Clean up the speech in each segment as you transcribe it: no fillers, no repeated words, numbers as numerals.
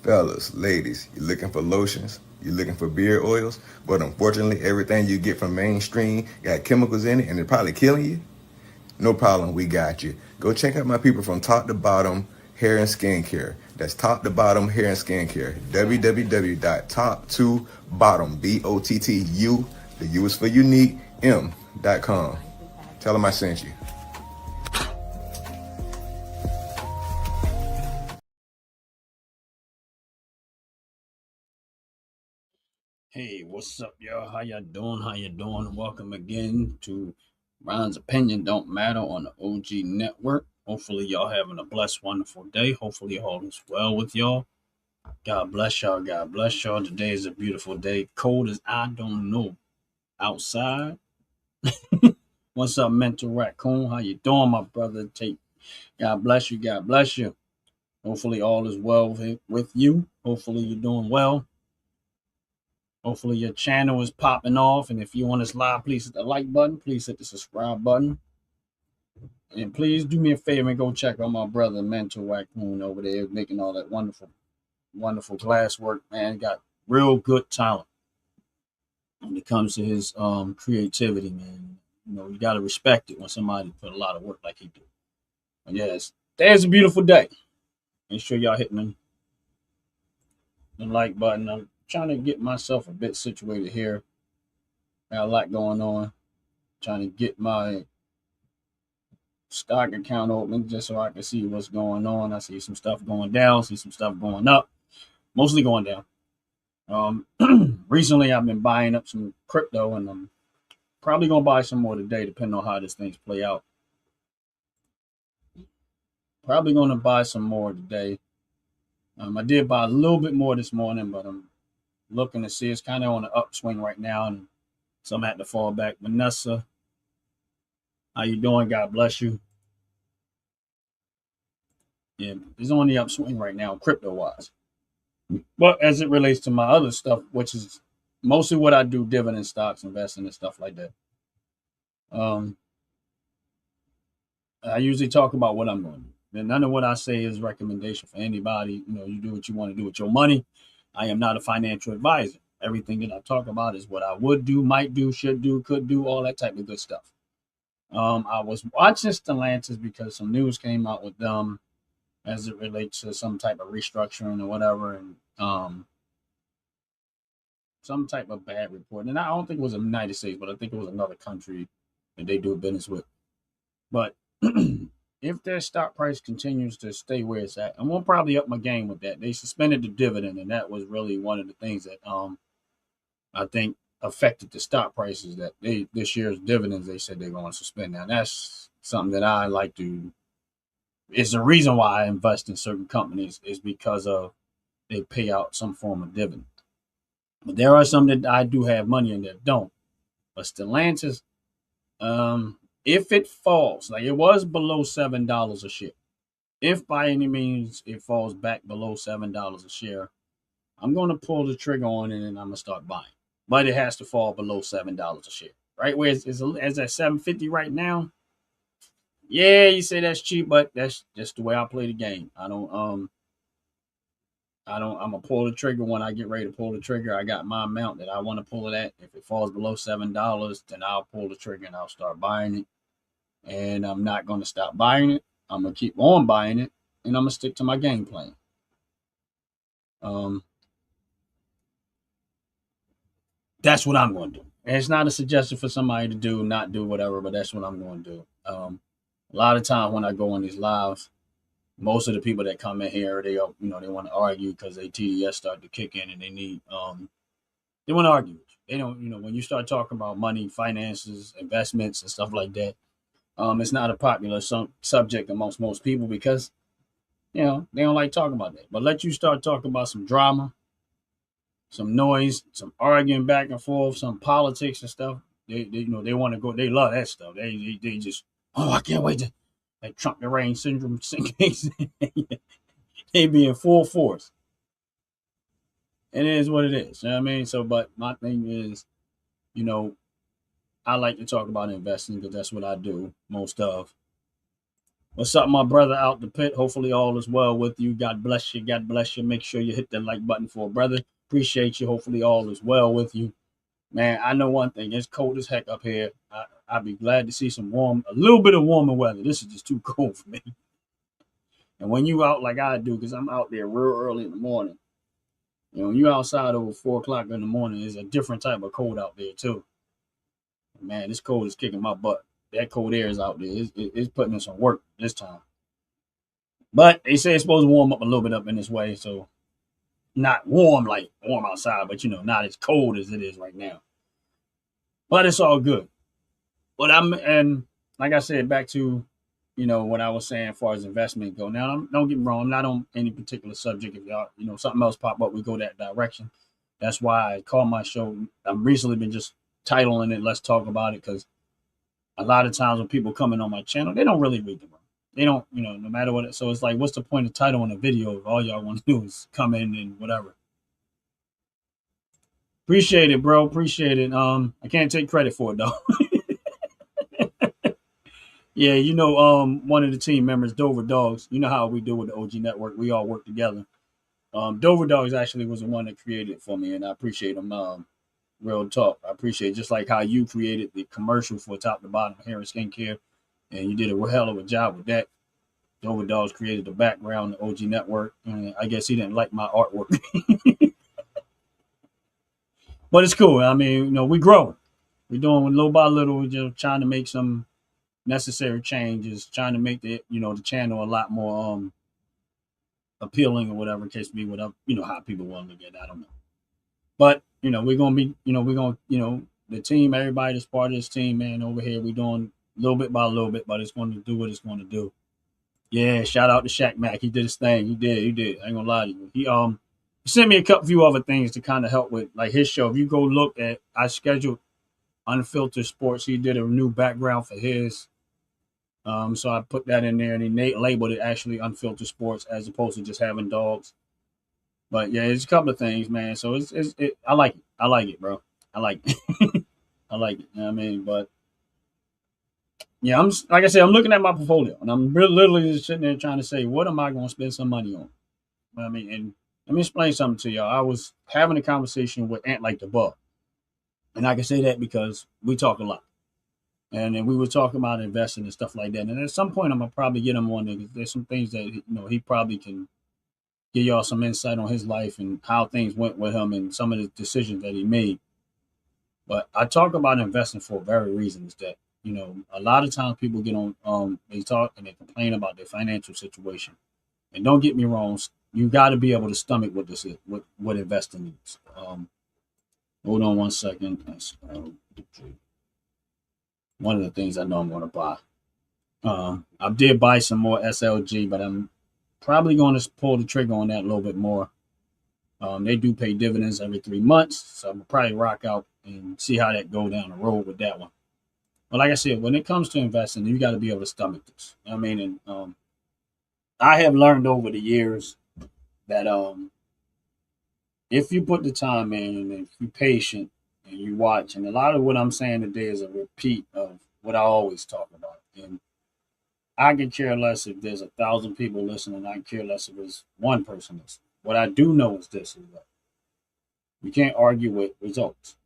Fellas, ladies, you looking for lotions? You looking for beard oils? But unfortunately, everything you get from mainstream got chemicals in it and they're probably killing you? No problem, we got you. Go check out my people from Top to Bottom Hair and Skincare. That's Top to Bottom Hair and Skincare. www.top2bottom, BOTTU, the U is for unique, M.com. Tell them I sent you. Hey, what's up, y'all? How y'all doing? How you doing? Welcome again to Ron's Opinion Don't Matter on the OG Network. Hopefully, y'all having a blessed, wonderful day. Hopefully, all is well with y'all. God bless y'all. God bless y'all. Today is a beautiful day. Cold as I don't know outside. What's up, Mental Raccoon? How you doing, my brother? God bless you. God bless you. Hopefully, all is well with you. Hopefully, you're doing well. Hopefully your channel is popping off. And if you want us live, please hit the like button. Please hit the subscribe button. And please do me a favor and go check out my brother Mental Raccoon over there making all that wonderful, wonderful glass work, man. Got real good talent when it comes to his creativity, man. You know, you gotta respect it when somebody put a lot of work like he do. But yes, there's a beautiful day. Make sure y'all hitting the like button. I'm trying to get myself a bit situated here. Got a lot going on. Trying to get my stock account open just so I can see what's going on. I see some stuff going down, see some stuff going up, mostly going down. Recently, I've been buying up some crypto, and I'm probably gonna buy some more today, depending on how this things play out. Probably gonna buy some more today. I did buy a little bit more this morning, but I'm looking to see it's kind of on an upswing right now, and so I'm at to fall back. Vanessa, how you doing? God bless you. Yeah, it's on the upswing right now, crypto wise. But as it relates to my other stuff, which is mostly what I do, dividend stocks, investing, and stuff like that. Um, I usually talk about what I'm doing. And none of what I say is recommendation for anybody. You know, you do what you want to do with your money. I am not a financial advisor. Everything that I talk about is what I would do, might do, should do, could do, all that type of good stuff. I was watching Stellantis because some news came out with them as it relates to some type of restructuring or whatever, and some type of bad report. And I don't think it was the United States, but I think it was another country that they do business with. But if their stock price continues to stay where it's at, and we'll probably up my game with that. They suspended the dividend, and that was really one of the things that I think affected the stock prices. That they this year's dividends they said they're going to suspend. Now that's something that I like to. It's the reason why I invest in certain companies is because of they pay out some form of dividend. But there are some that I do have money in that don't. But Stellantis, if it falls, like it was below $7 a share, if by any means it falls back below $7 a share, I'm going to pull the trigger on it and I'm going to start buying. But it has to fall below $7 a share, right? Where it's at 750 right now. Yeah, you say that's cheap, but that's just the way I play the game. I'm gonna pull the trigger when I get ready to pull the trigger. I got my amount that I want to pull it at. If it falls below $7, then I'll pull the trigger and I'll start buying it. And I'm not gonna stop buying it. I'm gonna keep on buying it, and I'm gonna stick to my game plan. Um, that's what I'm gonna do. And it's not a suggestion for somebody to do, not do whatever, but that's what I'm gonna do. A lot of time when I go on these lives, most of the people that come in here, they want to argue because they TDS start to kick in and they want to argue. They don't, when you start talking about money, finances, investments, and stuff like that, it's not a popular subject amongst most people because they don't like talking about that. But let you start talking about some drama, some noise, some arguing back and forth, some politics and stuff. They want to go. They love that stuff. They just I can't wait to like Trump the rain syndrome. They be in full force. It is what it is. You know what I mean? So, but my thing is, you know, I like to talk about investing because that's what I do most of. What's up, my brother out the pit? Hopefully all is well with you. God bless you. God bless you. Make sure you hit that like button for a brother. Appreciate you. Hopefully all is well with you. Man, I know one thing. It's cold as heck up here. I'd be glad to see a little bit of warmer weather. This is just too cold for me. And when you out like I do, because I'm out there real early in the morning, when you outside over 4 o'clock in the morning, it's a different type of cold out there too. Man, this cold is kicking my butt. That cold air is out there. It's putting in some work this time. But they say it's supposed to warm up a little bit up in this way, so not warm like warm outside, but not as cold as it is right now. But it's all good. But and like I said, back to what I was saying as far as investment go. Now, don't get me wrong, I'm not on any particular subject. If y'all something else pop up, we go that direction. That's why I call my show. I've recently been just titling it "Let's Talk About It" because a lot of times when people come in on my channel, they don't really read the room. They don't, no matter what. So it's like, what's the point of titling a video if all y'all want to do is come in and whatever? Appreciate it, bro. Appreciate it. I can't take credit for it though. Yeah, one of the team members, Dover Dogs. You know how we do with the OG Network. We all work together. Dover Dogs actually was the one that created it for me, and I appreciate him. Real talk. I appreciate it. Just like how you created the commercial for Top to Bottom Hair and Skincare, and you did a hell of a job with that. Dover Dogs created the background, the OG Network, and I guess he didn't like my artwork. But it's cool. I mean, we growing. We're doing little by little. We're just trying to make some necessary changes, trying to make the channel a lot more appealing or whatever case be, whatever, how people want to look at it. I don't know. But, we're going to be, the team, everybody that's part of this team, man, over here, we're doing little bit by little bit, but it's going to do what it's going to do. Yeah, shout out to Shaq Mack. He did his thing. He did. I ain't gonna lie to you. He sent me a few other things to kind of help with like his show. If you go look at, I scheduled Unfiltered Sports. He did a new background for his. So I put that in there, and he labeled it actually Unfiltered Sports as opposed to just having dogs. But yeah, it's a couple of things, man. So I like it. I like it, bro. I like it. I like it. You know what I mean? But yeah, I'm like I said, I'm looking at my portfolio, and I'm literally just sitting there trying to say, what am I going to spend some money on? I mean, and let me explain something to y'all. I was having a conversation with Ant Like the Bug, and I can say that because we talk a lot, and then we were talking about investing and stuff like that. And at some point, I'm gonna probably get him on there. There's some things that he probably can give y'all some insight on his life and how things went with him and some of the decisions that he made. But I talk about investing for a very reason. Is that a lot of times people get on, they talk and they complain about their financial situation. And don't get me wrong, you got to be able to stomach what this is, what investing is. Hold on one second. One of the things I know I'm going to buy. I did buy some more SLG, but I'm probably going to pull the trigger on that a little bit more. They do pay dividends every 3 months, so I'm going to probably rock out and see how that go down the road with that one. But like I said, when it comes to investing, you got to be able to stomach this. I mean, and I have learned over the years that if you put the time in and if you're patient and you watch, and a lot of what I'm saying today is a repeat of what I always talk about. And I can care less if there's 1,000 people listening. I can care less if there's one person listening. What I do know is this: is that you can't argue with results.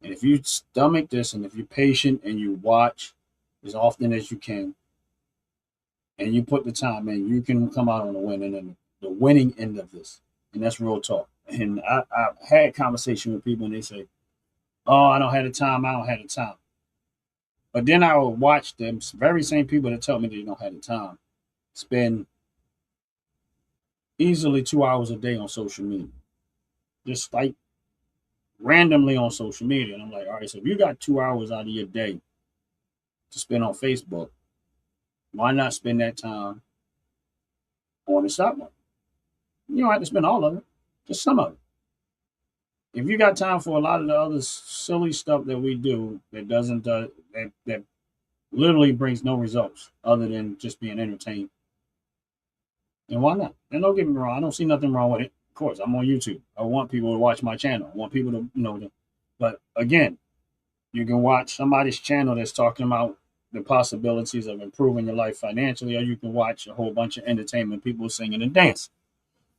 And if you stomach this and if you're patient and you watch as often as you can and you put the time in, you can come out on the winning end of this. And that's real talk. And I've had conversation with people and they say, oh, I don't have the time. I don't have the time. But then I will watch them very same people that tell me they don't have the time spend easily 2 hours a day on social media. Just like randomly on social media. And I'm like, all right, so if you got 2 hours out of your day to spend on Facebook, why not spend that time on the stock market? You don't have to spend all of it, just some of it. If you got time for a lot of the other silly stuff that we do that doesn't that literally brings no results other than just being entertained, then why not? And don't get me wrong, I don't see nothing wrong with it. Of course, I'm on YouTube. I want people to watch my channel. I want people to, but again, you can watch somebody's channel that's talking about the possibilities of improving your life financially, or you can watch a whole bunch of entertainment, people singing and dancing.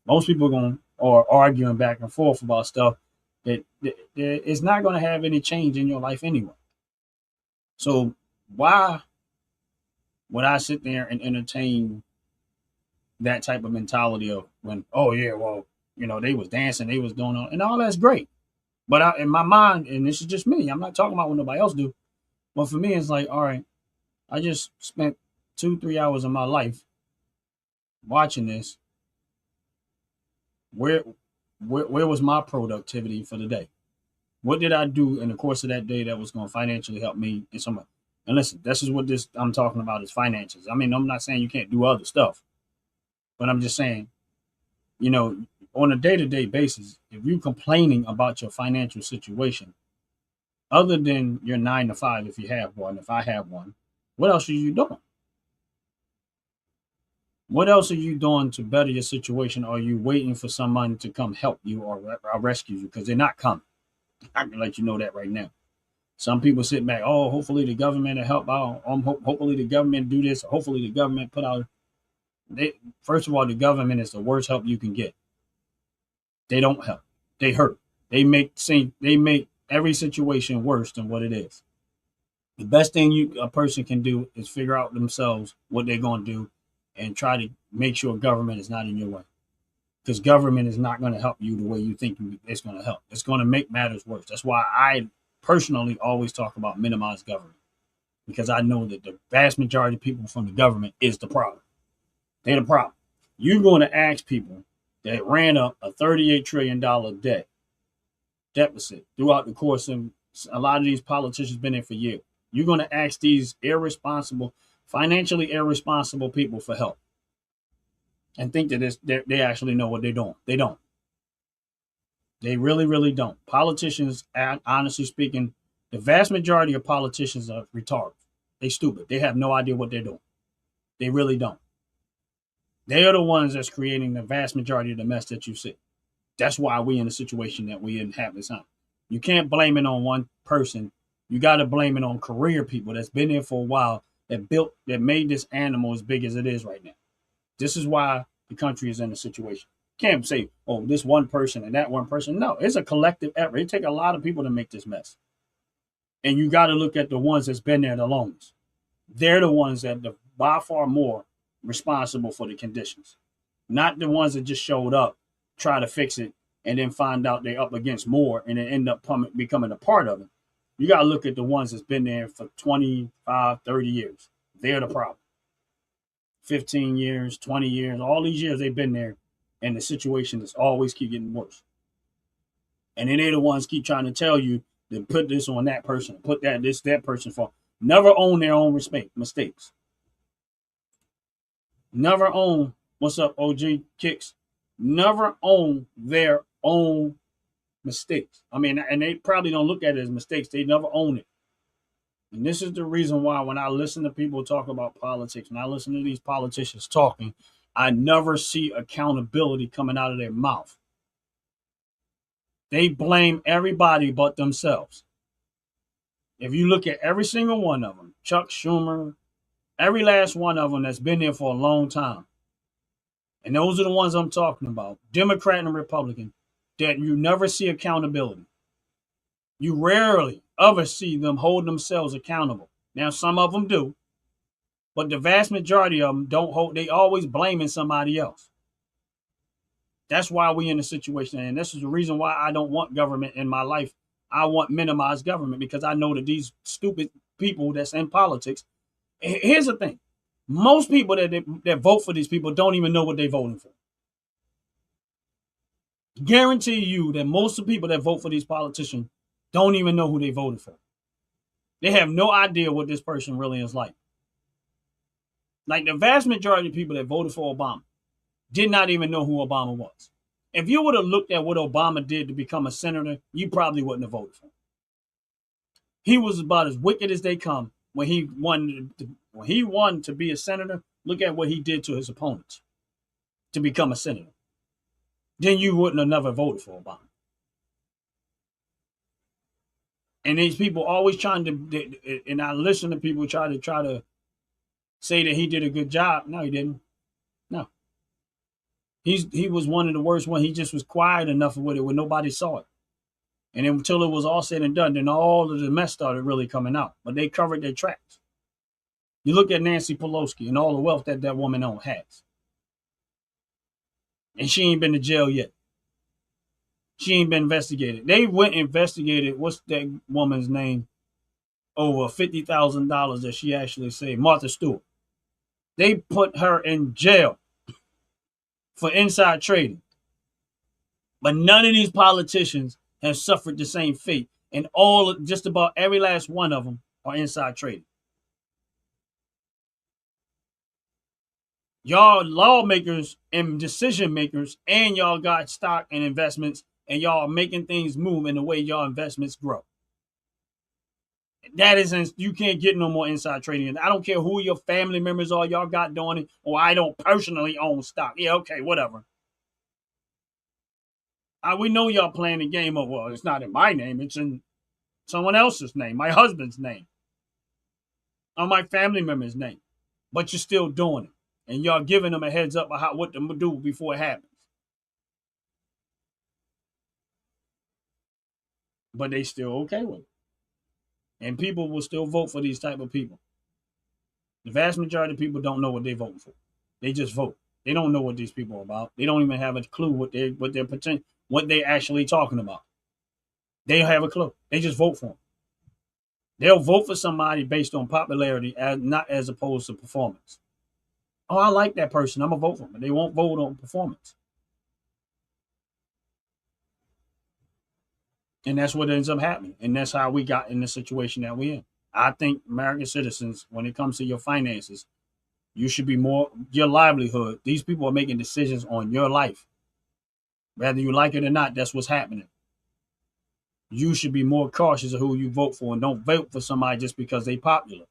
Most people are going or arguing back and forth about stuff that is not going to have any change in your life anyway. So why would I sit there and entertain that type of mentality of when, oh yeah, well, they was dancing, they was doing all, and all that's great. But in my mind, and this is just me, I'm not talking about what nobody else do. But for me, it's like, all right, I just spent 2-3 hours of my life watching this. Where was my productivity for the day? What did I do in the course of that day that was going to financially help me in some way? And listen, this is what this I'm talking about is finances. I mean, I'm not saying you can't do other stuff, but I'm just saying, on a day-to-day basis, if you're complaining about your financial situation, other than your 9 to 5, if you have one, if I have one, what else are you doing? What else are you doing to better your situation? Or are you waiting for someone to come help you or rescue you? Because they're not coming. I can let you know that right now. Some people sit back, oh, hopefully the government will help out. Hopefully the government do this. Hopefully the government put out. First of all, the government is the worst help you can get. They don't help. They hurt. They make every situation worse than what it is. The best thing a person can do is figure out themselves what they're going to do and try to make sure government is not in your way. Because government is not going to help you the way you think it's going to help. It's going to make matters worse. That's why I personally always talk about minimize government. Because I know that the vast majority of people from the government is the problem. They're the problem. You're going to ask people that ran up a $38 trillion deficit throughout the course of a lot of these politicians been in for years. You're going to ask these financially irresponsible people for help and think that they actually know what they're doing. They don't. They really, really don't. Politicians, honestly speaking, the vast majority of politicians are retarded. They stupid. They have no idea what they're doing. They really don't. They are the ones that's creating the vast majority of the mess that you see. That's why we're in the situation that we have this time. You can't blame it on one person. You got to blame it on career people that's been there for a while, that made this animal as big as it is right now. This is why the country is in the situation. You can't say, oh, this one person and that one person. No, it's a collective effort. It takes a lot of people to make this mess. And you got to look at the ones that's been there the longest. They're the ones that are by far more responsible for the conditions, not the ones that just showed up, try to fix it, and then find out they're up against more and then end up becoming a part of it. You got to look at the ones that's been there for 25, 30 years. They're the problem. 15 years, 20 years, all these years they've been there, and the situation is always keep getting worse. And then they're the ones keep trying to tell you to put this on that person, put that person for. Never own their own mistakes. Never own, what's up, OG Kicks? Never own their own mistakes. I mean, and they probably don't look at it as mistakes. They never own it. And this is the reason why when I listen to people talk about politics, when I listen to these politicians talking, I never see accountability coming out of their mouth. They blame everybody but themselves. If you look at every single one of them, Chuck Schumer, every last one of them that's been there for a long time, and those are the ones I'm talking about, Democrat and Republican, that you never see accountability. You rarely ever see them hold themselves accountable. Now, some of them do, but the vast majority of them don't hold. They always blaming somebody else. That's why we in the situation, and this is the reason why I don't want government in my life. I want minimized government because I know that these stupid people that's in politics. Here's the thing: most people that vote for these people don't even know what they're voting for. Guarantee you that most of the people that vote for these politicians don't even know who they voted for. They have no idea what this person really is like. Like the vast majority of people that voted for Obama did not even know who Obama was. If you would have looked at what Obama did to become a senator, you probably wouldn't have voted for him. He was about as wicked as they come when he won to be a senator. Look at what he did to his opponents to become a senator. Then you wouldn't have never voted for Obama. And these people always trying to, and I listen to people try to say that he did a good job. No, he didn't. No, he was one of the worst ones. He just was quiet enough with it where nobody saw it. And then until it was all said and done, then all of the mess started really coming out. But they covered their tracks. You look at Nancy Pelosi and all the wealth that that woman has, and she ain't been to jail yet. She ain't been investigated. They went and investigated what's that woman's name, over $50,000 that she actually saved, Martha Stewart. They put her in jail for inside trading. But none of these politicians have suffered the same fate. And just about every last one of them are inside trading. Y'all lawmakers and decision makers, and y'all got stock and investments, and y'all making things move in the way y'all investments grow. That isn't, you can't get no more inside trading. I don't care who your family members are, y'all got doing it, or I don't personally own stock. Yeah, okay, whatever. We know y'all playing the game of, well, it's not in my name, it's in someone else's name, my husband's name, or my family member's name. But you're still doing it. And y'all giving them a heads up about what to do before it happens. But they still okay with it. And people will still vote for these type of people. The vast majority of people don't know what they're voting for. They just vote. They don't know what these people are about. They don't even have a clue what they're actually talking about. They don't have a clue. They just vote for them. They'll vote for somebody based on popularity, not as opposed to performance. Oh, I like that person, I'm gonna vote for them. But they won't vote on performance. And that's what ends up happening. And that's how we got in the situation that we're in. I think American citizens, when it comes to your finances, you should be more, your livelihood. These people are making decisions on your life. Whether you like it or not, that's what's happening. You should be more cautious of who you vote for, and don't vote for somebody just because they're popular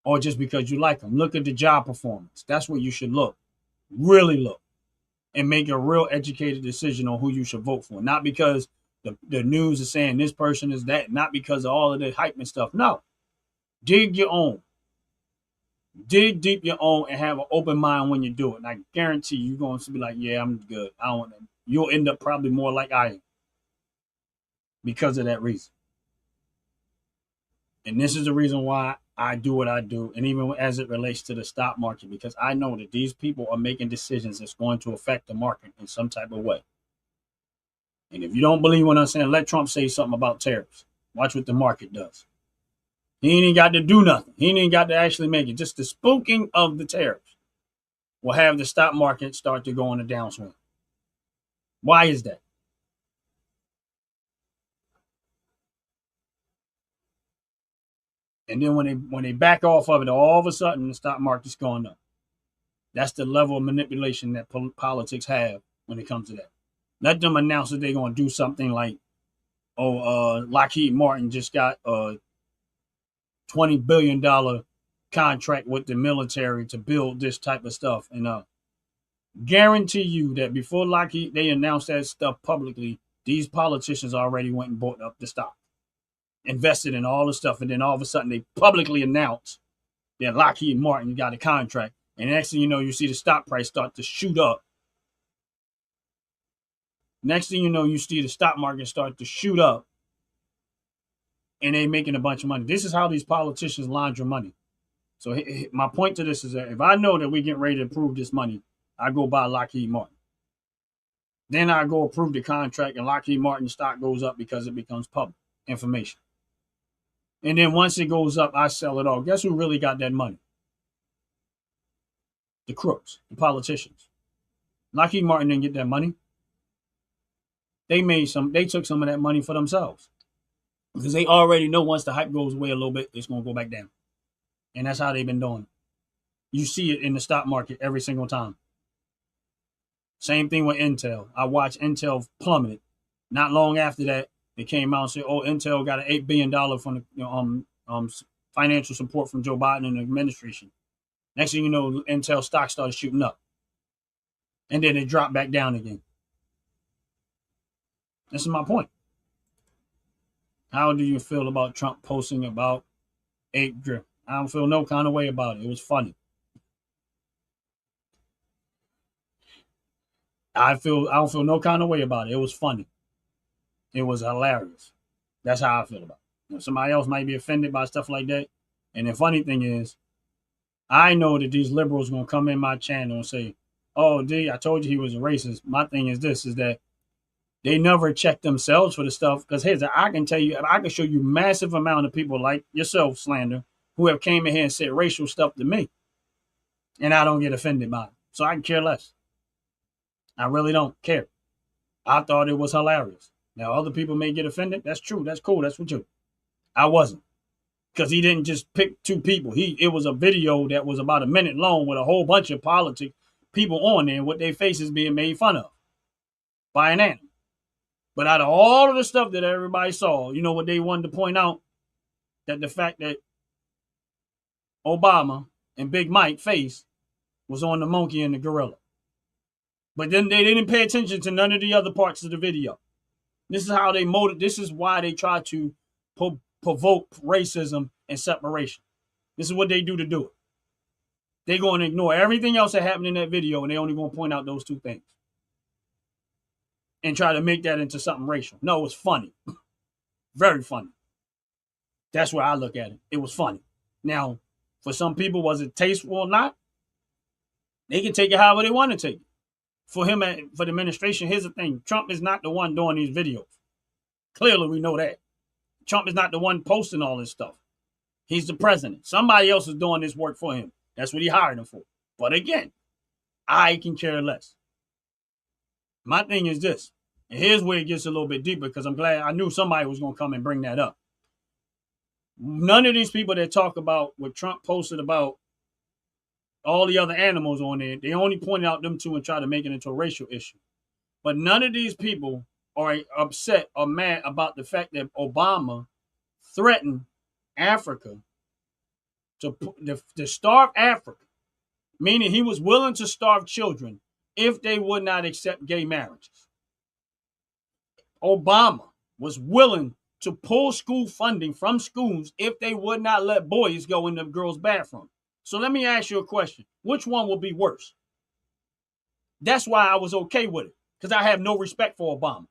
or just because you like them. Look at the job performance. That's where you should look. Really look. And make a real educated decision on who you should vote for. Not because the news is saying this person is that, not because of all of the hype and stuff. No. Dig your own. Dig deep your own and have an open mind when you do it. And I guarantee you're going to be like, yeah, I'm good. I don't want to. You'll end up probably more like I am because of that reason. And this is the reason why I do what I do. And even as it relates to the stock market, because I know that these people are making decisions that's going to affect the market in some type of way. And if you don't believe what I'm saying, let Trump say something about tariffs. Watch what the market does. He ain't even got to do nothing. He ain't even got to actually make it. Just the spooking of the tariffs will have the stock market start to go on a downswing. Why is that? And then when they back off of it, all of a sudden the stock market's going up. That's the level of manipulation that politics have when it comes to that. Let them announce that they're going to do something like, Lockheed Martin just got a $20 billion contract with the military to build this type of stuff. And guarantee you that before Lockheed, they announced that stuff publicly, these politicians already went and bought up the stock, invested in all the stuff. And then all of a sudden they publicly announced that Lockheed Martin got a contract. And next thing you know, you see the stock price start to shoot up. Next thing you know, you see the stock market start to shoot up, and they making a bunch of money. This is how these politicians launder money. So my point to this is that if I know that we get ready to approve this money, I go buy Lockheed Martin. Then I go approve the contract, and Lockheed Martin stock goes up because it becomes public information. And then once it goes up, I sell it all. Guess who really got that money? The crooks, the politicians. Lockheed Martin didn't get that money. They took some of that money for themselves. Because they already know once the hype goes away a little bit, it's going to go back down. And that's how they've been doing it. You see it in the stock market every single time. Same thing with Intel. I watched Intel plummet. Not long after that, they came out and said, Intel got an $8 billion from the financial support from Joe Biden and the administration. Next thing you know, Intel stock started shooting up. And then it dropped back down again. This is my point. How do you feel about Trump posting about ape drip? I don't feel no kind of way about it. It was funny. I don't feel no kind of way about it. It was funny. It was hilarious. That's how I feel about it. You know, somebody else might be offended by stuff like that. And the funny thing is, I know that these liberals gonna come in my channel and say, "Oh, D, I told you he was a racist." My thing is this: is that they never check themselves for the stuff. Because here's, I can tell you, I can show you massive amount of people like yourself, Slander, who have came in here and said racial stuff to me, and I don't get offended by it. So I can care less. I really don't care. I thought it was hilarious. Now other people may get offended. That's true. That's cool. That's what you. I wasn't, because he didn't just pick two people. It was a video that was about a minute long with a whole bunch of politics people on there with their faces being made fun of by an animal. But out of all of the stuff that everybody saw, you know what they wanted to point out? That the fact that Obama and Big Mike face was on the monkey and the gorilla. But then they didn't pay attention to none of the other parts of the video. This is how they this is why they try to provoke racism and separation. This is what they do to do it. They're going to ignore everything else that happened in that video, and they're only going to point out those two things and try to make that into something racial. No, it was funny. Very funny. That's where I look at it. It was funny. Now, for some people, was it tasteful or not? They can take it however they want to take it. For him, for the administration, here's the thing. Trump is not the one doing these videos. Clearly, we know that. Trump is not the one posting all this stuff. He's the president. Somebody else is doing this work for him. That's what he hired him for. But again, I can care less. My thing is this, and here's where it gets a little bit deeper, because I'm glad I knew somebody was going to come and bring that up. None of these people that talk about what Trump posted about all the other animals on there, they only pointed out them two and try to make it into a racial issue. But none of these people are upset or mad about the fact that Obama threatened Africa to starve Africa, meaning he was willing to starve children if they would not accept gay marriages. Obama was willing to pull school funding from schools if they would not let boys go in the girls' bathroom. So let me ask you a question. Which one will be worse? That's why I was okay with it, because I have no respect for Obama.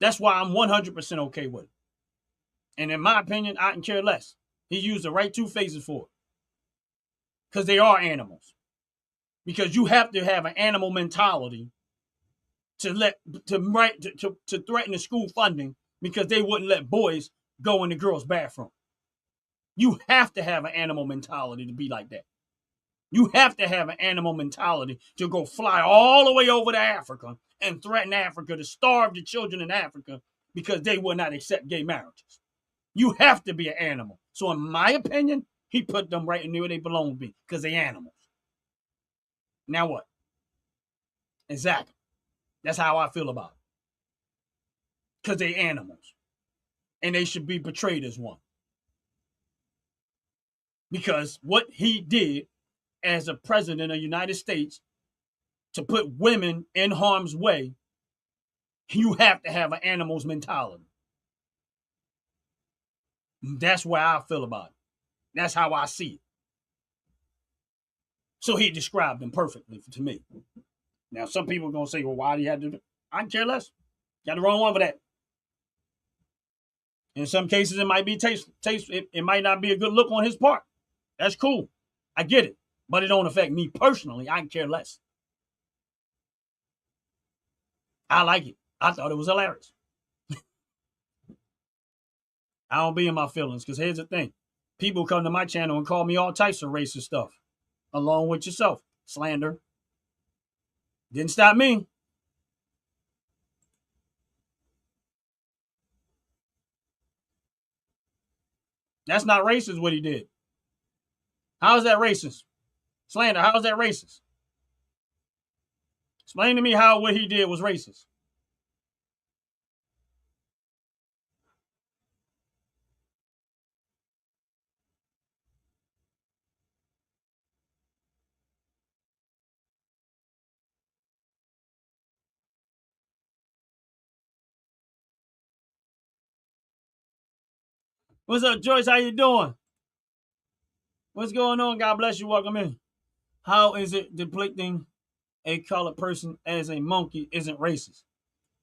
That's why I'm 100% okay with it. And in my opinion, I can care less. He used the right two faces for it. Because they are animals. Because you have to have an animal mentality to threaten the school funding because they wouldn't let boys go in the girls' bathroom. You have to have an animal mentality to be like that. You have to have an animal mentality to go fly all the way over to Africa and threaten Africa to starve the children in Africa because they will not accept gay marriages. You have to be an animal. So in my opinion, he put them right in where they belong to be, because they're animals. Now what? Exactly. That's how I feel about it. Because they're animals. And they should be portrayed as one. Because what he did as a president of the United States to put women in harm's way, you have to have an animal's mentality. That's where I feel about it. That's how I see it. So he described them perfectly to me. Now, some people are going to say, well, why do you have to do that? I can care less. Got the wrong one for that. In some cases, it might be taste. It might not be a good look on his part. That's cool. I get it. But it don't affect me personally. I can care less. I like it. I thought it was hilarious. I don't be in my feelings, because here's the thing. People come to my channel and call me all types of racist stuff, along with yourself. Slander. Didn't stop me. That's not racist what he did. How is that racist? Slander, how is that racist? Explain to me how what he did was racist. What's up, Joyce? How you doing? What's going on? God bless you. Welcome in. How is it depicting a colored person as a monkey isn't racist?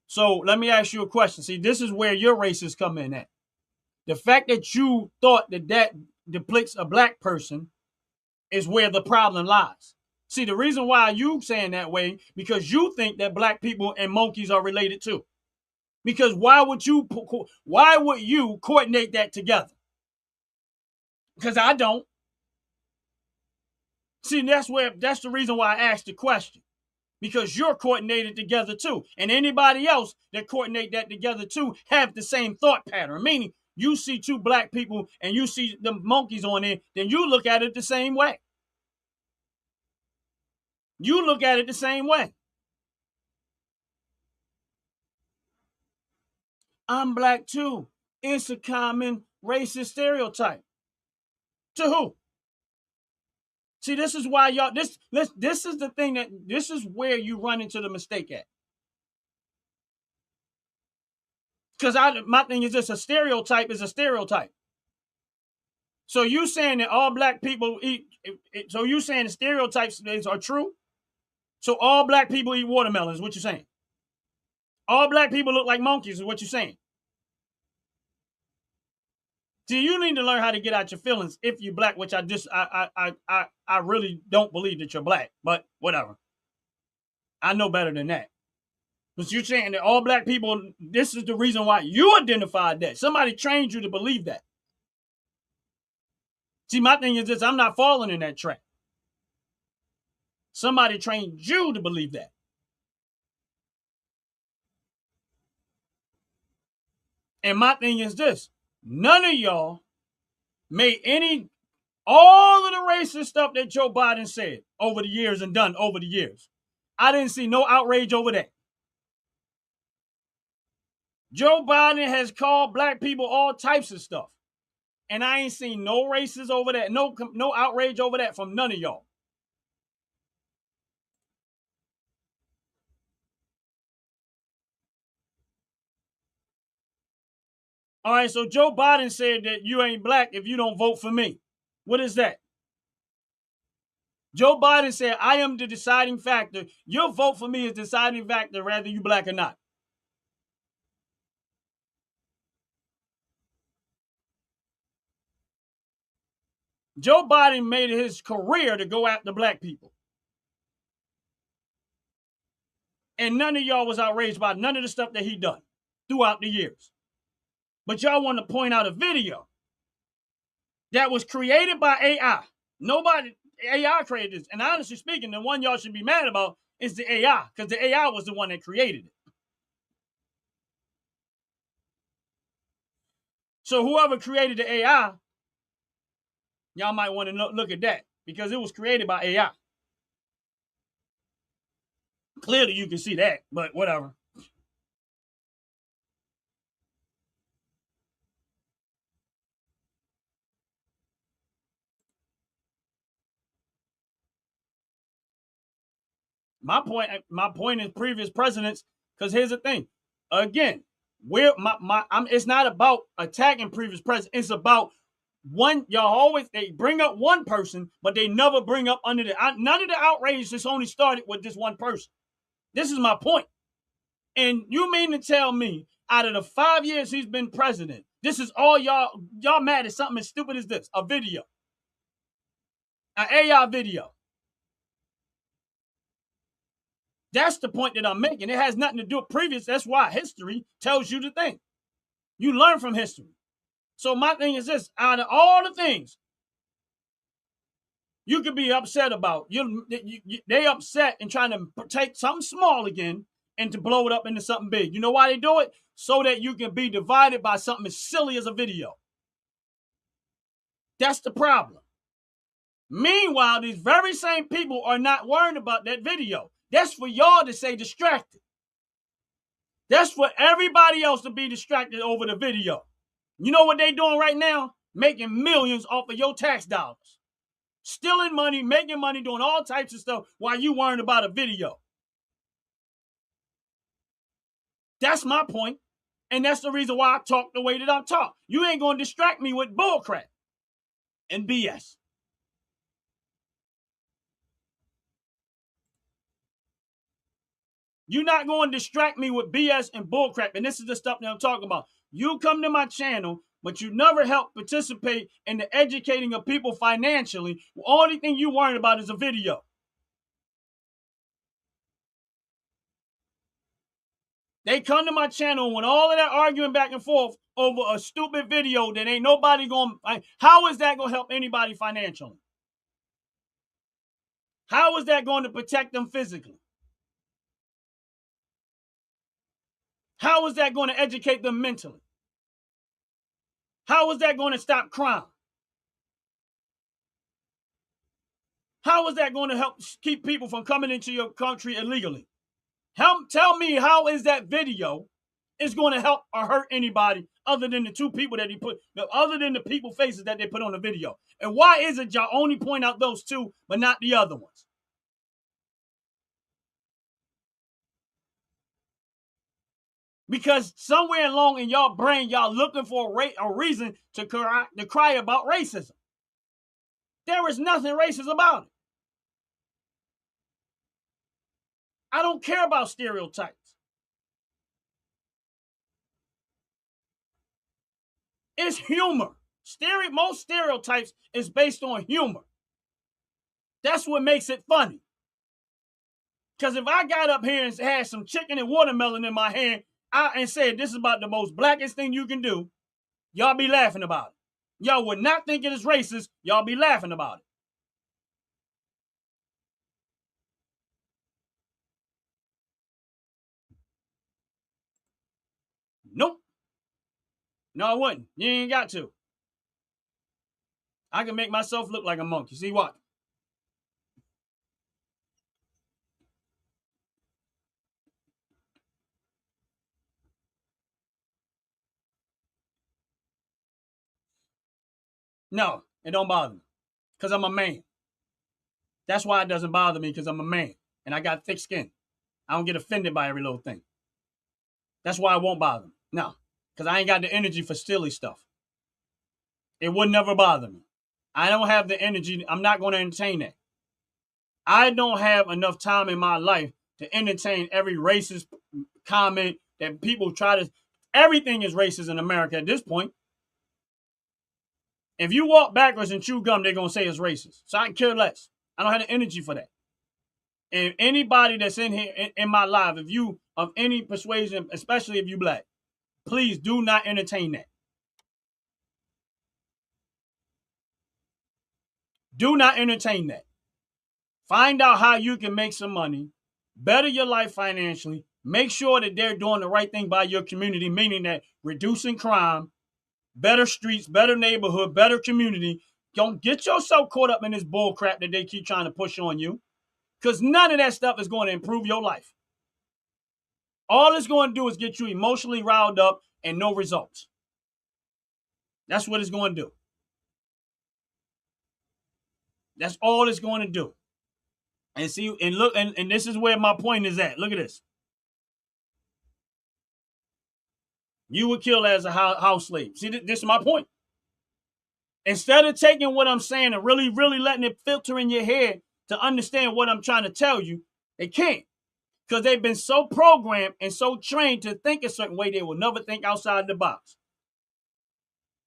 So let me ask you a question. See, this is where your racists come in at. The fact that you thought that depicts a black person is where the problem lies. See, the reason why you saying that way, because you think that black people and monkeys are related too. Because why would you coordinate that together? Because I don't. See, that's the reason why I asked the question. Because you're coordinated together too. And anybody else that coordinate that together too have the same thought pattern. Meaning, you see two black people and you see the monkeys on it, then you look at it the same way. You look at it the same way. I'm black too. It's a common racist stereotype. To who? See, this is why y'all, this is the thing this is where you run into the mistake at. Because my thing is this, a stereotype is a stereotype. So you saying that all black people eat, so you saying the stereotypes are true? So all black people eat watermelons is what you're saying? All black people look like monkeys is what you're saying? See, you need to learn how to get out your feelings if you're black, which I really don't believe that you're black, but whatever. I know better than that. But you're saying that all black people, this is the reason why you identified that. Somebody trained you to believe that. See, my thing is this, I'm not falling in that trap. Somebody trained you to believe that. And my thing is this, none of y'all made all of the racist stuff that Joe Biden said over the years and done over the years. I didn't see no outrage over that. Joe Biden has called black people all types of stuff. And I ain't seen no racists over that, no outrage over that from none of y'all. All right, so Joe Biden said that you ain't black if you don't vote for me. What is that? Joe Biden said, I am the deciding factor. Your vote for me is the deciding factor, whether you black or not. Joe Biden made it his career to go after black people. And none of y'all was outraged by none of the stuff that he done throughout the years. But y'all want to point out a video that was created by AI. Nobody, AI created this. And honestly speaking, the one y'all should be mad about is the AI, because the AI was the one that created it. So whoever created the AI, y'all might want to look at that, because it was created by AI. Clearly you can see that, but whatever. My point is previous presidents, because here's the thing. Again, it's not about attacking previous presidents. It's about one, they bring up one person, but they never bring up none of the outrage just only started with this one person. This is my point. And you mean to tell me out of the 5 years he's been president, this is all y'all mad at something as stupid as this, a video, an AI video. That's the point that I'm making. It has nothing to do with previous. That's why history tells you the thing. You learn from history. So my thing is this, out of all the things you could be upset about, they upset and trying to take something small again and to blow it up into something big. You know why they do it? So that you can be divided by something as silly as a video. That's the problem. Meanwhile, these very same people are not worried about that video. That's for y'all to say distracted. That's for everybody else to be distracted over the video. You know what they doing right now? Making millions off of your tax dollars. Stealing money, making money, doing all types of stuff while you worrying about a video. That's my point. And that's the reason why I talk the way that I talk. You ain't going to distract me with bullcrap and BS. You're not going to distract me with BS and bullcrap. And this is the stuff that I'm talking about. You come to my channel, but you never help participate in the educating of people financially. The only thing you worried about is a video. They come to my channel when all of that arguing back and forth over a stupid video that ain't nobody going to... How is that going to help anybody financially? How is that going to protect them physically? How is that going to educate them mentally? How is that going to stop crime? How is that going to help keep people from coming into your country illegally? Tell me, how is that video is going to help or hurt anybody other than the two people that he put, other than the people faces that they put on the video? And why is it y'all only point out those two, but not the other ones? Because somewhere along in y'all brain, y'all looking for a reason to cry about racism. There is nothing racist about it. I don't care about stereotypes. It's humor. Most stereotypes is based on humor. That's what makes it funny. Because if I got up here and had some chicken and watermelon in my hand and said this is about the most blackest thing you can do, y'all be laughing about it. Y'all would not think it is racist. Y'all be laughing about it. Nope. No, I wouldn't. You ain't got to. I can make myself look like a monkey. See what? No, it don't bother me. Because I'm a man. That's why it doesn't bother me, because I'm a man. And I got thick skin. I don't get offended by every little thing. That's why it won't bother me. No. Because I ain't got the energy for silly stuff. It would never bother me. I don't have the energy. I'm not going to entertain that. I don't have enough time in my life to entertain every racist comment that people try to... Everything is racist in America at this point. If you walk backwards and chew gum, they're going to say it's racist. So I can care less. I don't have the energy for that. And anybody that's in here, in my life, if you of any persuasion, especially if you black, please do not entertain that. Do not entertain that. Find out how you can make some money, better your life financially, make sure that they're doing the right thing by your community, meaning that reducing crime, better streets, better neighborhood, better community. Don't get yourself caught up in this bull crap that they keep trying to push on you, because none of that stuff is going to improve your life. All it's going to do is get you emotionally riled up and no results. That's what it's going to do. That's all it's going to do. And see, and look, and this is where my point is at. Look at this. You were killed as a house slave. See, this is my point. Instead of taking what I'm saying and really, really letting it filter in your head to understand what I'm trying to tell you, they can't. Because they've been so programmed and so trained to think a certain way, they will never think outside the box.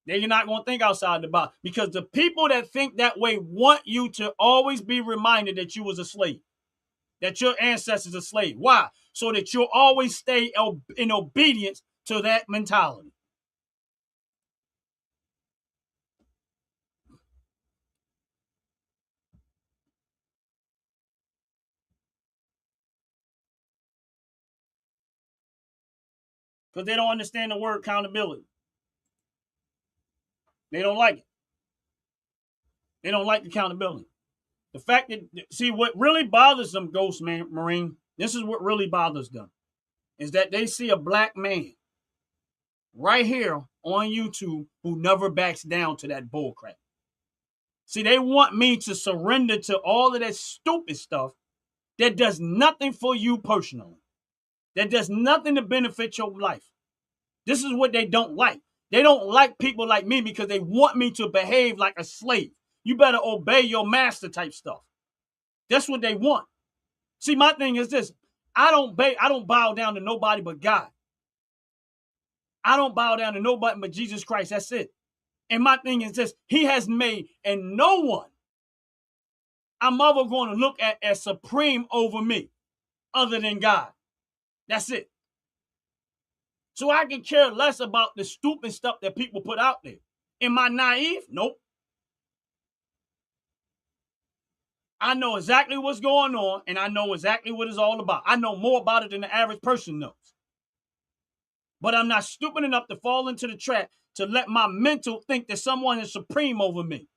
They're not going to think outside the box, because the people that think that way want you to always be reminded that you was a slave, that your ancestors are slave. Why? So that you'll always stay in obedience to that mentality. Because they don't understand the word accountability. They don't like it. They don't like accountability. The fact that, see, what really bothers them, Ghost Marine, this is what really bothers them, is that they see a black man right here on YouTube who never backs down to that bullcrap. See, they want me to surrender to all of that stupid stuff that does nothing for you personally, that does nothing to benefit your life. This is what they don't like. They don't like people like me because they want me to behave like a slave. You better obey your master type stuff. That's what they want. See, my thing is this. I don't bow down to nobody but God. I don't bow down to nobody but Jesus Christ. That's it. And my thing is this. He has made, and no one I'm ever going to look at as supreme over me other than God. That's it. So I can care less about the stupid stuff that people put out there. Am I naive? Nope. I know exactly what's going on, and I know exactly what it's all about. I know more about it than the average person knows. But I'm not stupid enough to fall into the trap to let my mental think that someone is supreme over me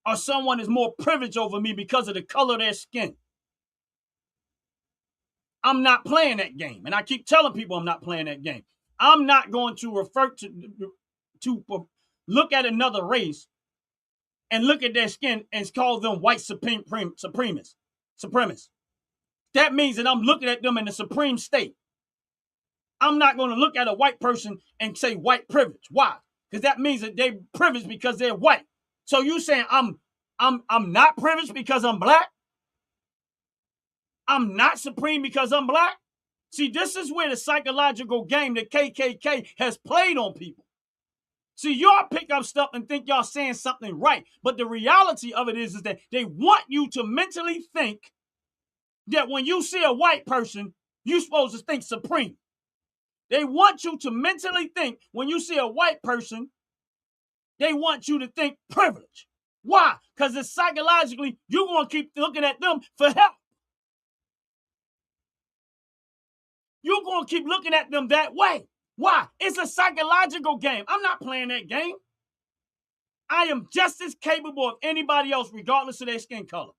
or someone is more privileged over me because of the color of their skin. I'm not playing that game. And I keep telling people I'm not playing that game. I'm not going to refer to look at another race and look at their skin and call them white supremacists. That means that I'm looking at them in the supreme state. I'm not going to look at a white person and say white privilege. Why? Because that means that they're privileged because they're white. So you saying I'm not privileged because I'm black? I'm not supreme because I'm black? See, this is where the psychological game that KKK has played on people. See, y'all pick up stuff and think y'all saying something right. But the reality of it is that they want you to mentally think that when you see a white person, you're supposed to think supreme. They want you to mentally think when you see a white person, they want you to think privilege. Why? Because it's psychologically, you're going to keep looking at them for help. You're going to keep looking at them that way. Why? It's a psychological game. I'm not playing that game. I am just as capable of anybody else, regardless of their skin color.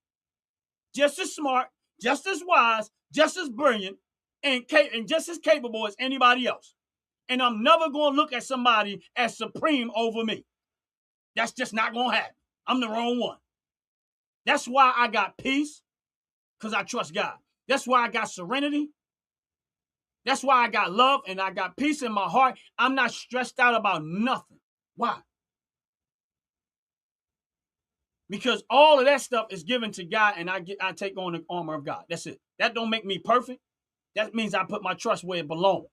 Just as smart, just as wise, just as brilliant, and just as capable as anybody else. And I'm never going to look at somebody as supreme over me. That's just not going to happen. I'm the wrong one. That's why I got peace, because I trust God. That's why I got serenity. That's why I got love and I got peace in my heart. I'm not stressed out about nothing. Why? Because all of that stuff is given to God and I take on the armor of God. That's it. That don't make me perfect. That means I put my trust where it belongs.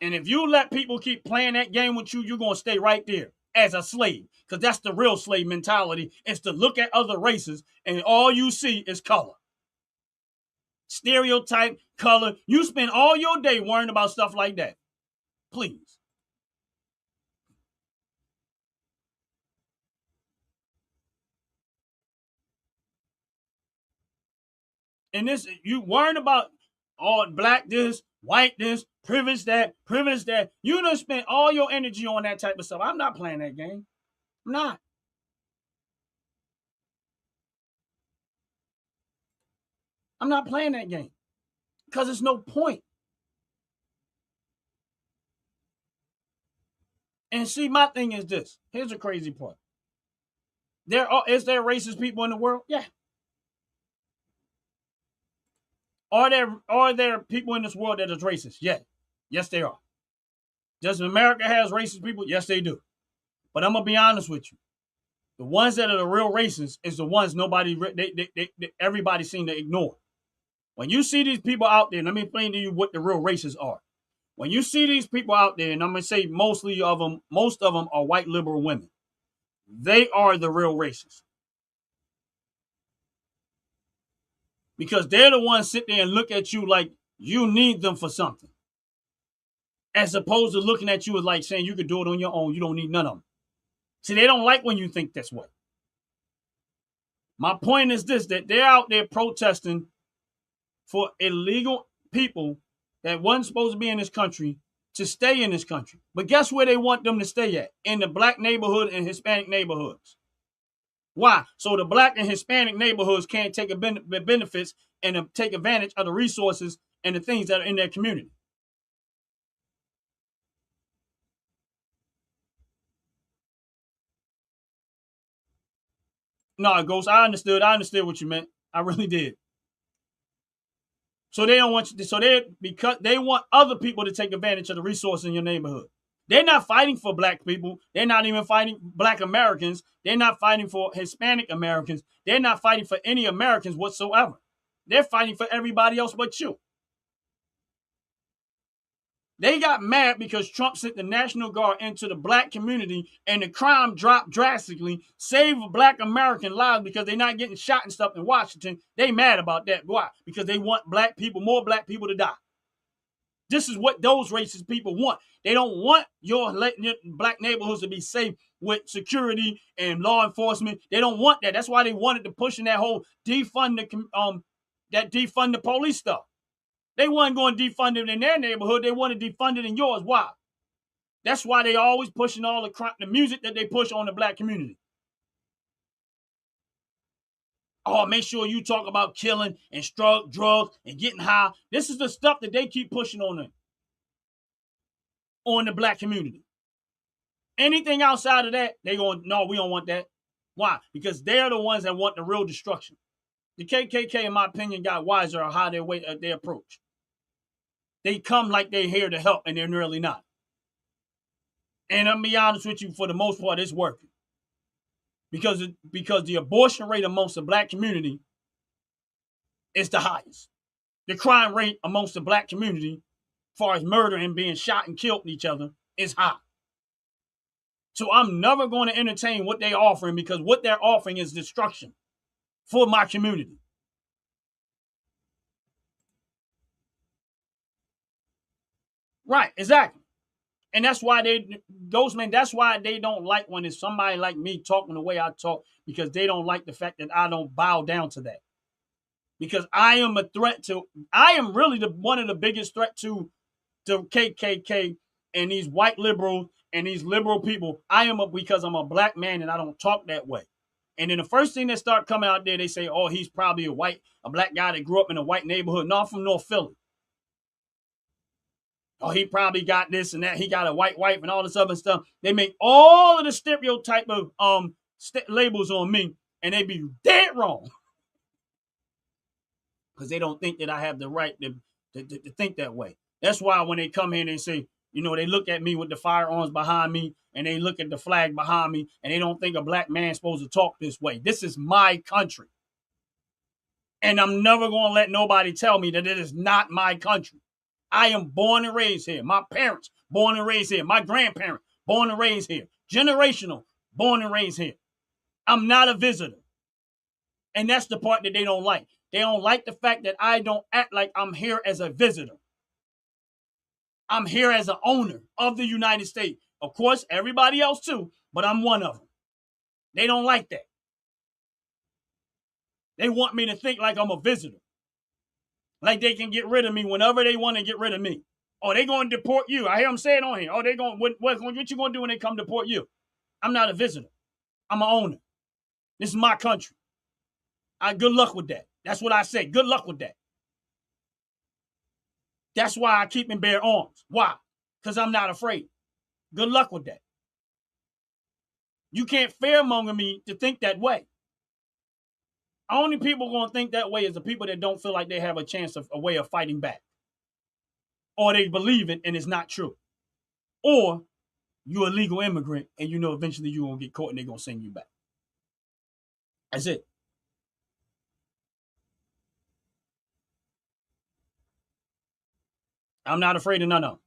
And if you let people keep playing that game with you, you're going to stay right there as a slave. Because that's the real slave mentality, is to look at other races and all you see is color. Stereotype, color. You spend all your day worrying about stuff like that. Please. And this, you worrying about all black this, white this, privilege that. You done spend all your energy on that type of stuff. I'm not playing that game. I'm not. I'm not playing that game. Because there's no point. And see, my thing is this. Here's the crazy part. Is there racist people in the world? Yeah. Are there people in this world that is racist? Yeah. Yes, there are. Does America has racist people? Yes, they do. But I'm gonna be honest with you. The ones that are the real racists is the ones everybody seem to ignore. When you see these people out there, let me explain to you what the real racists are. When you see these people out there, and I'm gonna say most of them are white liberal women. They are the real racists. Because they're the ones sit there and look at you like you need them for something. As opposed to looking at you as like saying you could do it on your own. You don't need none of them. See, they don't like when you think this way. My point is this, that they're out there protesting for illegal people that wasn't supposed to be in this country to stay in this country. But guess where they want them to stay at? In the black neighborhood and Hispanic neighborhoods. Why? So the black and Hispanic neighborhoods can't take benefits and take advantage of the resources and the things that are in their community. No, Ghost, I understood what you meant. I really did. So they don't want you to, so they because they want other people to take advantage of the resources in your neighborhood. They're not fighting for black people. They're not even fighting black Americans. They're not fighting for Hispanic Americans. They're not fighting for any Americans whatsoever. They're fighting for everybody else but you. They got mad because Trump sent the National Guard into the black community and the crime dropped drastically, save black American lives because they're not getting shot and stuff in Washington. They mad about that. Why? Because they want black people, more black people to die. This is what those racist people want. They don't want your black neighborhoods to be safe with security and law enforcement. They don't want that. That's why they wanted to push in that whole defund the police stuff. They wasn't going to defund it in their neighborhood. They want to defund it in yours. Why? That's why they always pushing all the music that they push on the black community. Oh, make sure you talk about killing and drugs and getting high. This is the stuff that they keep pushing on the black community. Anything outside of that, they going, no, we don't want that. Why? Because they're the ones that want the real destruction. The KKK, in my opinion, got wiser on how they approach. They come like they're here to help, and they're really not. And I'm be honest with you, for the most part, it's working. Because the abortion rate amongst the black community is the highest. The crime rate amongst the black community, as far as murder and being shot and killed each other, is high. So I'm never going to entertain what they're offering, because what they're offering is destruction for my community. Right, exactly. And that's why that's why they don't like when it's somebody like me talking the way I talk, because they don't like the fact that I don't bow down to that. Because I am really one of the biggest threat to KKK and these white liberals and these liberal people. Because I'm a black man and I don't talk that way. And then the first thing that start coming out there, they say, oh, he's probably a black guy that grew up in a white neighborhood. No, I'm from North Philly. Oh, he probably got this and that. He got a white wife and all this other stuff. They make all of the stereotype of labels on me, and they be dead wrong. Because they don't think that I have the right to think that way. That's why when they come here and they say, they look at me with the firearms behind me, and they look at the flag behind me, and they don't think a black man's supposed to talk this way. This is my country. And I'm never going to let nobody tell me that it is not my country. I am born and raised here. My parents, born and raised here. My grandparents, born and raised here. Generational, born and raised here. I'm not a visitor. And that's the part that they don't like. They don't like the fact that I don't act like I'm here as a visitor. I'm here as an owner of the United States. Of course, everybody else too, but I'm one of them. They don't like that. They want me to think like I'm a visitor. Like they can get rid of me whenever they want to get rid of me. Oh, they going to deport you. I hear them saying on here. Oh, they going, what you going to do when they come deport you? I'm not a visitor. I'm an owner. This is my country. Good luck with that. That's what I say. Good luck with that. That's why I keep and bear arms. Why? Because I'm not afraid. Good luck with that. You can't fearmonger me to think that way. Only people going to think that way is the people that don't feel like they have a way of fighting back. Or they believe it and it's not true. Or you're a legal immigrant and eventually you're going to get caught and they're going to send you back. That's it. I'm not afraid of none of them.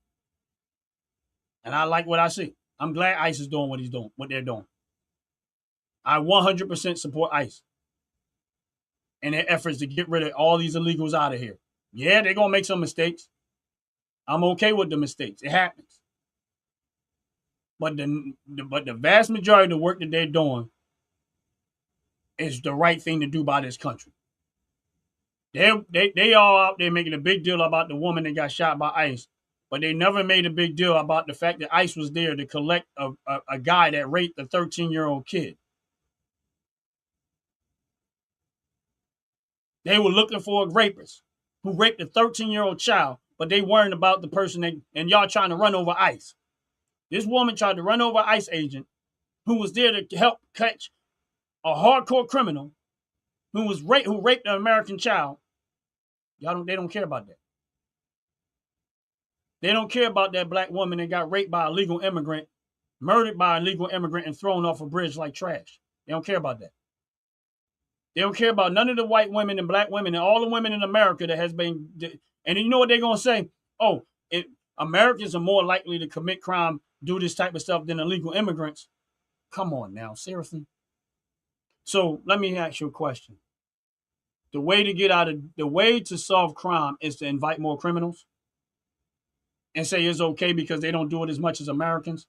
And I like what I see. I'm glad ICE is doing what they're doing. I 100% support ICE and their efforts to get rid of all these illegals out of here. Yeah, they're going to make some mistakes. I'm okay with the mistakes. It happens. But the vast majority of the work that they're doing is the right thing to do by this country. They all out there making a big deal about the woman that got shot by ICE, but they never made a big deal about the fact that ICE was there to collect a guy that raped a 13-year-old kid. They were looking for a rapist who raped a 13-year-old child, but they weren't about the person and y'all trying to run over ICE. This woman tried to run over an ICE agent who was there to help catch a hardcore criminal who raped an American child, They don't care about that. They don't care about that black woman that got raped by a legal immigrant, murdered by a legal immigrant, and thrown off a bridge like trash. They don't care about that. They don't care about none of the white women and black women and all the women in America that has been. And you know what they're gonna say? Oh, Americans are more likely to commit crime, do this type of stuff than illegal immigrants. Come on now, seriously. So let me ask you a question. The way to solve crime is to invite more criminals and say it's okay because they don't do it as much as Americans.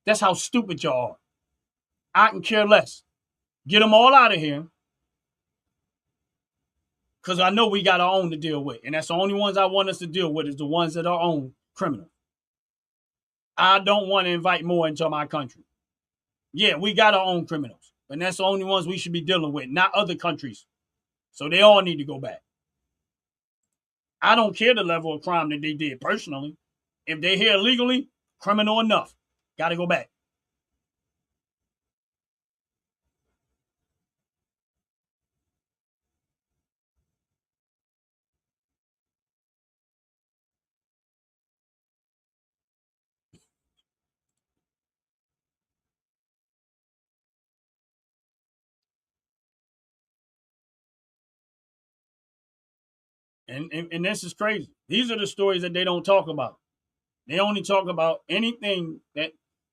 That's how stupid y'all are. I can care less. Get them all out of here because I know we got our own to deal with. And that's the only ones I want us to deal with is the ones that are own criminals. I don't want to invite more into my country. Yeah, we got our own criminals. And that's the only ones we should be dealing with, not other countries. So they all need to go back. I don't care the level of crime that they did personally. If they're here illegally, criminal enough. Got to go back. And this is crazy. These are the stories that they don't talk about. They only talk about anything that.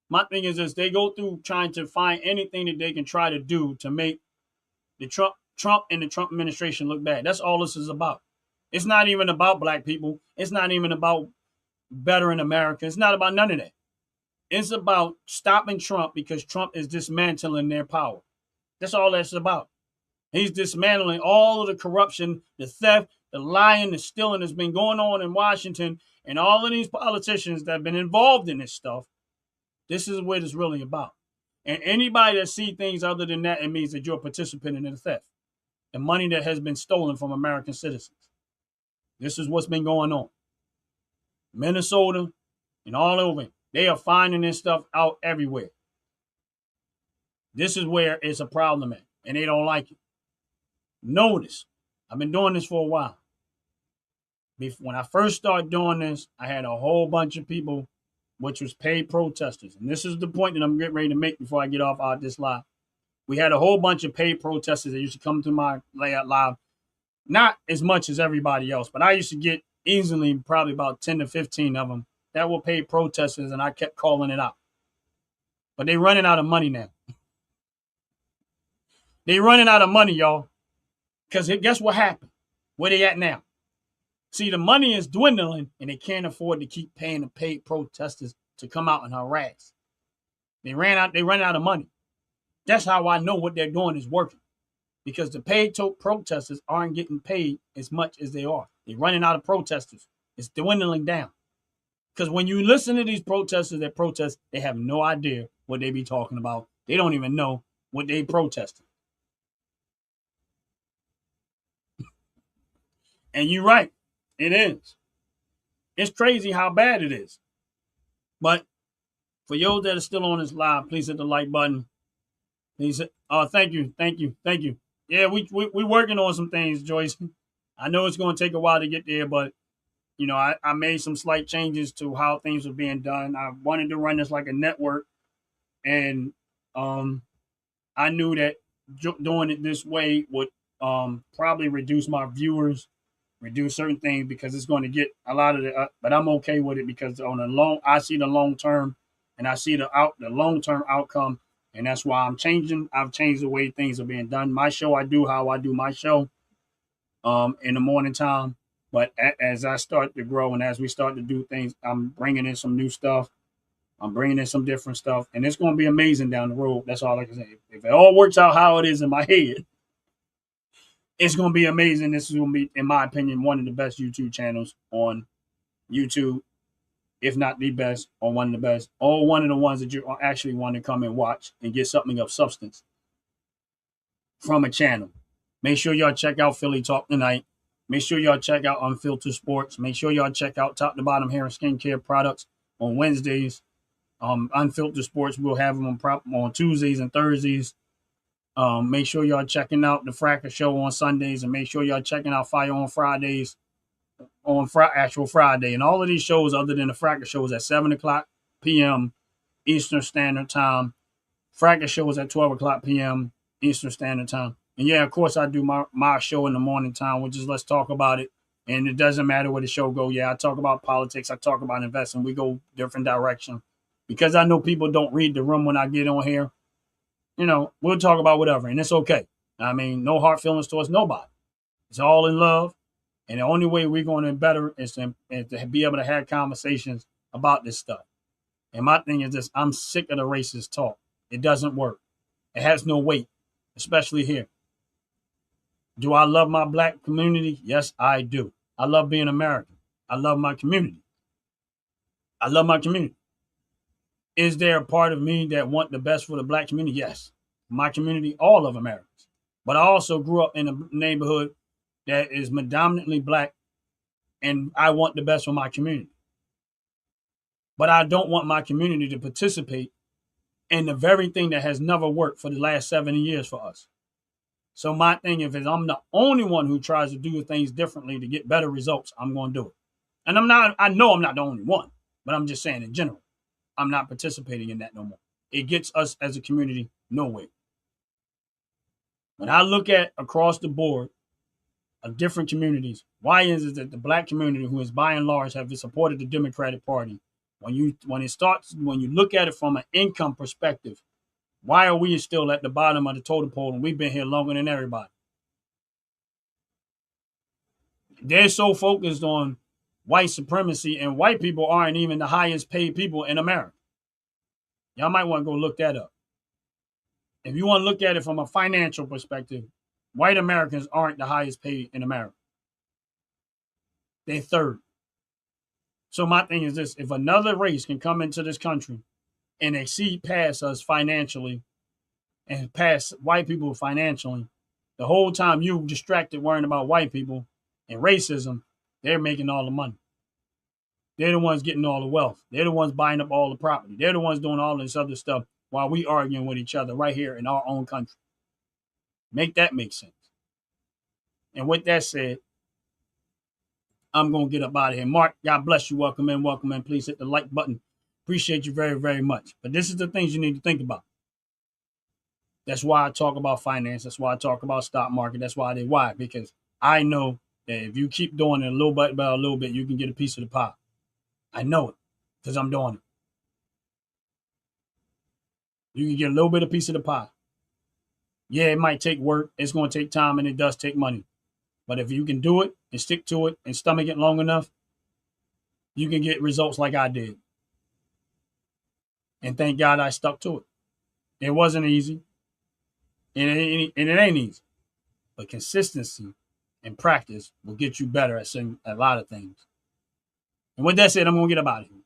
My thing is this: they go through trying to find anything that they can try to do to make the Trump and the Trump administration look bad. That's all this is about. It's not even about black people. It's not even about bettering America. It's not about none of that. It's about stopping Trump because Trump is dismantling their power. That's all that's about. He's dismantling all of the corruption, the theft, the lying, the stealing that's been going on in Washington, and all of these politicians that have been involved in this stuff. This is what it's really about. And anybody that sees things other than that, it means that you're a participant in the theft. The money that has been stolen from American citizens. This is what's been going on. Minnesota and all over. They are finding this stuff out everywhere. This is where it's a problem at, and they don't like it. Notice, I've been doing this for a while. When I first started doing this, I had a whole bunch of people, which was paid protesters. And this is the point that I'm getting ready to make before I get off out this live. We had a whole bunch of paid protesters that used to come to my layout live. Not as much as everybody else, but I used to get easily probably about 10 to 15 of them that were paid protesters, and I kept calling it out. But they running out of money now. They running out of money, y'all. Because guess what happened? Where they at now? See, the money is dwindling, and they can't afford to keep paying the paid protesters to come out and harass. They ran out of money. That's how I know what they're doing is working. Because the paid protesters aren't getting paid as much as they are. They're running out of protesters. It's dwindling down. Because when you listen to these protesters that protest, they have no idea what they be talking about. They don't even know what they protesting. And you're right. It is. It's crazy how bad it is. But for those that are still on this live, please hit the like button. Please. Thank you. Yeah, we working on some things, Joyce. I know it's going to take a while to get there, but you know, I made some slight changes to how things are being done. I wanted to run this like a network, and I knew that doing it this way would probably reduce my viewers, reduce certain things because it's going to get a lot of the. But I'm okay with it because I see the long term, and I see the long term outcome, and that's why I'm changing. I've changed the way things are being done. My show, I do how I do my show, in the morning time. But as I start to grow and as we start to do things, I'm bringing in some new stuff. I'm bringing in some different stuff, and it's going to be amazing down the road. That's all I can say. If it all works out how it is in my head, it's going to be amazing. This is going to be, in my opinion, one of the best YouTube channels on YouTube, if not the best, or one of the best, or one of the ones that you actually want to come and watch and get something of substance from a channel. Make sure y'all check out Philly Talk Tonight. Make sure y'all check out Unfiltered Sports. Make sure y'all check out Top to Bottom Hair and Skincare Products on Wednesdays. Unfiltered Sports, we'll have them on Tuesdays and Thursdays. Make sure y'all checking out the Fracker Show on Sundays, and make sure y'all checking out Fire on Fridays. on actual Friday. And all of these shows, other than the Fracas shows, at 7 o'clock p.m. Eastern Standard Time. Fracas shows at 12 o'clock p.m. Eastern Standard Time. And yeah, of course, I do my show in the morning time, which is Let's Talk About It. And it doesn't matter where the show go. Yeah, I talk about politics. I talk about investing. We go different direction. Because I know people don't read the room when I get on here. You know, we'll talk about whatever, and it's okay. I mean, no hard feelings towards nobody. It's all in love. And the only way we're going to better is to be able to have conversations about this stuff. And my thing is this, I'm sick of the racist talk. It doesn't work. It has no weight, especially here. Do I love my black community? Yes, I do. I love being American. I love my community. I love my community. Is there a part of me that want the best for the black community? Yes. My community, all of Americans. But I also grew up in a neighborhood that is predominantly black, and I want the best for my community. But I don't want my community to participate in the very thing that has never worked for the last 70 years for us. So my thing, if I'm the only one who tries to do things differently to get better results, I'm going to do it. And I know I'm not the only one, but I'm just saying in general, I'm not participating in that no more. It gets us as a community nowhere. When I look at across the board of different communities, why is it that the black community, who is by and large have supported the Democratic Party, when you look at it from an income perspective, why are we still at the bottom of the totem pole and we've been here longer than everybody? They're so focused on white supremacy, and white people aren't even the highest paid people in America. Y'all might want to go look that up. If you want to look at it from a financial perspective, white Americans aren't the highest paid in America. They're third. So my thing is this, if another race can come into this country and exceed past us financially and pass white people financially, the whole time you distracted worrying about white people and racism, they're making all the money. They're the ones getting all the wealth. They're the ones buying up all the property. They're the ones doing all this other stuff while we arguing with each other right here in our own country. Make that make sense. And with that said, I'm going to get up out of here. Mark, God bless you. Welcome in, welcome in. Please hit the like button. Appreciate you very, very much. But this is the things you need to think about. That's why I talk about finance. That's why I talk about stock market. That's why I did. Why? Because I know that if you keep doing it a little bit by a little bit, you can get a piece of the pie. I know it because I'm doing it. You can get a little bit of piece of the pie. Yeah, it might take work. It's going to take time, and it does take money. But if you can do it and stick to it and stomach it long enough, you can get results like I did. And thank God I stuck to it. It wasn't easy. And it ain't easy. But consistency and practice will get you better at a lot of things. And with that said, I'm going to get up out of here.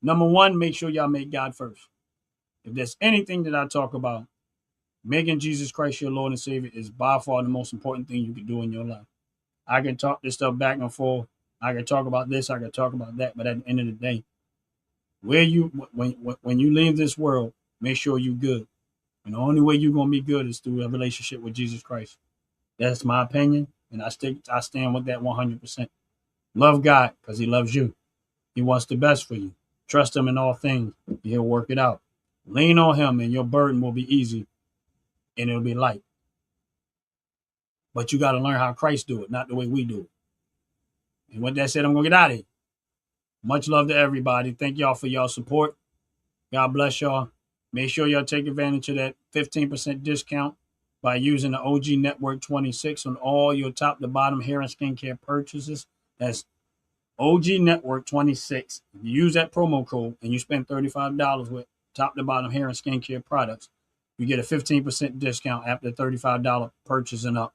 Number one, make sure y'all make God first. If there's anything that I talk about, making Jesus Christ your Lord and Savior is by far the most important thing you can do in your life. I can talk this stuff back and forth. I can talk about this. I can talk about that. But at the end of the day, when you leave this world, make sure you're good. And the only way you're going to be good is through a relationship with Jesus Christ. That's my opinion. And I stand with that 100%. Love God because he loves you. He wants the best for you. Trust him in all things. He'll work it out. Lean on him and your burden will be easy and it'll be light. But you got to learn how Christ do it, not the way we do it. And with that said, I'm going to get out of here. Much love to everybody. Thank y'all for y'all support. God bless y'all. Make sure y'all take advantage of that 15% discount by using the OG Network 26 on all your top to bottom hair and skincare purchases. That's OG Network 26. If you use that promo code and you spend $35 with top to bottom hair and skincare products, you get a 15% discount after $35 purchase and up.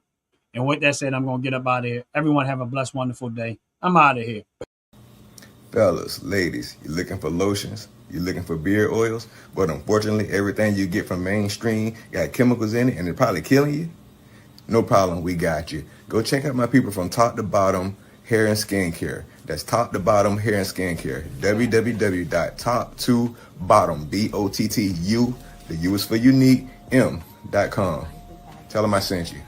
And with that said, I'm going to get up out of here. Everyone have a blessed, wonderful day. I'm out of here. Fellas, ladies, you're looking for lotions, you're looking for beard oils, but unfortunately, everything you get from mainstream got chemicals in it and it's probably killing you? No problem, we got you. Go check out my people from Top to Bottom Hair and Skincare. That's Top to Bottom Hair and Skincare. www.top2bottom, BOTTU, the U is for unique, M.com. Tell them I sent you.